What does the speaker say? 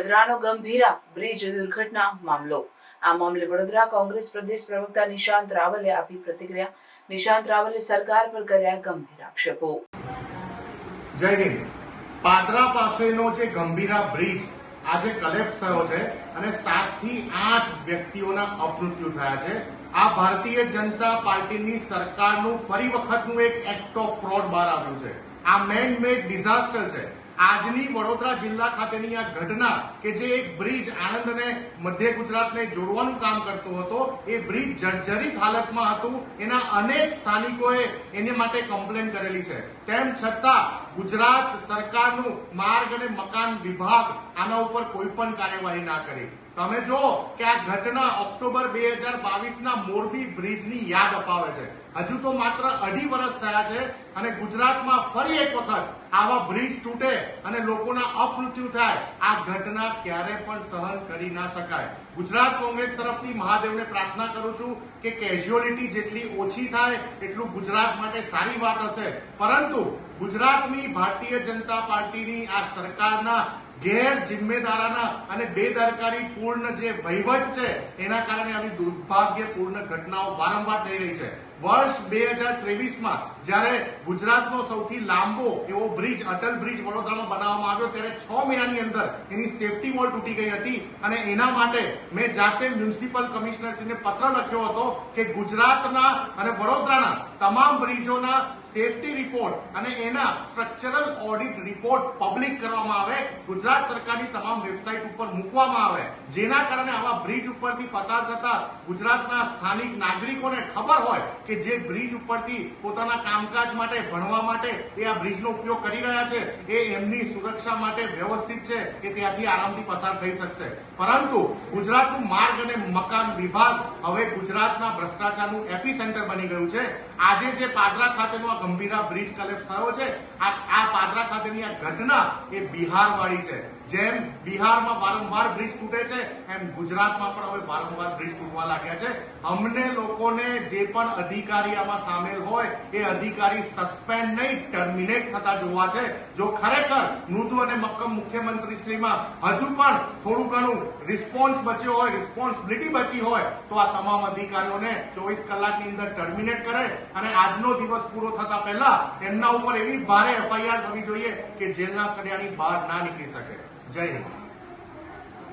વડોદરાનો Gambhira bridge દુર્ઘટના મામલો। આ મામલે વડોદરા કોંગ્રેસ પ્રદેશ પ્રવક્તા નિશાંત રાવલે આપી પ્રતિક્રિયા। નિશાંત રાવલે સરકાર પર કર્યા ગંભીર આક્ષેપો। જય હિન્દ। પાદરા પાસેનો જે ગંભીરા બ્રિજ આજે કલેપ્સ થયો છે અને 7 થી 8 વ્યક્તિઓના અપમૃત્યુ થયા છે। આ ભારતીય જનતા પાર્ટીની સરકારનું ફરી વખતનું એક એક્ટ ઓફ ફ્રોડ બહાર આવ્યું છે। આ મેન મેડ ડિઝાસ્ટર છે। આજની વડોદરા જિલ્લા ખાતેની આ ઘટના કે જે એક બ્રિજ આણંદ અને મધ્ય ગુજરાતને જોડવાનું કામ કરતો હતો, એ બ્રિજ જર્જરિત હાલતમાં હતું। એના અનેક સ્થાનિકોએ એને માટે કમ્પ્લેન કરેલી છે। તેમ છતાં ગુજરાત સરકારનું માર્ગ અને મકાન વિભાગ આના ઉપર કોઈ પણ કાર્યવાહી ના કરી। તમે જો કે આ ઘટના ઓક્ટોબર 2022ના મોરબી બ્રિજની યાદ અપાવે છે। હજુ તો માત્ર 2.5 વર્ષ થયા છે અને ગુજરાતમાં ફરી એક વખત આવા બ્રિજ તૂટે અને લોકોના અપમૃત્યુ થાય, આ ઘટના ક્યારે પણ સહન કરી ના શકાય। ગુજરાત કોંગ્રેસ તરફથી મહાદેવને પ્રાર્થના કરું છું કે કેઝ્યુઅલિટી જેટલી ઓછી થાય એટલું ગુજરાત માટે સારી વાત હશે, પરંતુ ગુજરાતની ભારતીય જનતા પાર્ટીની આ સરકારના ગેર જિમ્મેદારાના અને બેદરકારી પૂર્ણ જે વહીવટ છે એના કારણે આવી દુર્ભાગ્યપૂર્ણ ઘટનાઓ વારંવાર થઈ રહી છે। વર્ષ 2023માં જ્યારે ગુજરાતનો સૌથી લાંબો એવો બ્રિજ અટલ બ્રિજ વડોદરામાં બનાવવામાં આવ્યો ત્યારે 6 મહિનાની અંદર એની સેફટી વોલ તૂટી ગઈ હતી અને એના માટે મેં જાતે મ્યુનિસિપલ કમિશનરશ્રીને પત્ર લખ્યો હતો કે ગુજરાતના અને વડોદરાના તમામ બ્રિજોના સેફટી રિપોર્ટ અને એના સ્ટ્રક્ચરલ ઓડિટ રિપોર્ટ પબ્લિક કરવામાં આવે, ગુજરાત સરકારની તમામ વેબસાઇટ ઉપર મૂકવામાં આવે, જેના કારણે આવા બ્રિજ ઉપરથી પસાર થતા ગુજરાતના સ્થાનિક નાગરિકોને ખબર હોય કે જે બ્રિજ ઉપરથી પોતાના કામકાજ માટે, ભણવા માટે એ આ બ્રિજનો ઉપયોગ કરી રહ્યા છે એ એમની સુરક્ષા માટે વ્યવસ્થિત છે કે ત્યાંથી આરામથી પસાર થઈ શકશે। પરંતુ ગુજરાતનું માર્ગ અને મકાન વિભાગ હવે ગુજરાતના ભ્રષ્ટાચારનું એપી સેન્ટર બની ગયું છે। આજે જે પાદરા ખાતેનો આ ગંભીરા બ્રિજ કલેપ્સ થયો છે, આ પાદરા ખાતેની આ ઘટના એ બિહારવાળી છે। જેમ બિહારમાં વારંવાર બ્રિજ તૂટે છે એમ ગુજરાતમાં પણ હવે વારંવાર બ્રિજ તૂટવા લાગ્યા છે। અમને લોકોને જે પણ અધિકારી આમાં સામેલ હોય એ અધિકારી સસ્પેન્ડ નહીં ટર્મિનેટ થતા જોવા છે। જો ખરેખર મૃદુ અને મક્કમ મુખ્યમંત્રીશ્રીમાં હજુ પણ થોડું ઘણું રિસ્પોન્સ બચ્યો હોય, રિસ્પોન્સિબિલિટી બચી હોય તો આ તમામ અધિકારીઓને 24 કલાકની અંદર ટર્મિનેટ કરે અને આજનો દિવસ પૂરો થતા પહેલા એમના ઉપર એવી ભારે એફઆઈઆર થવી જોઈએ કે જેલના સળિયાની બહાર ના નીકળી શકે। જય હિન્દ।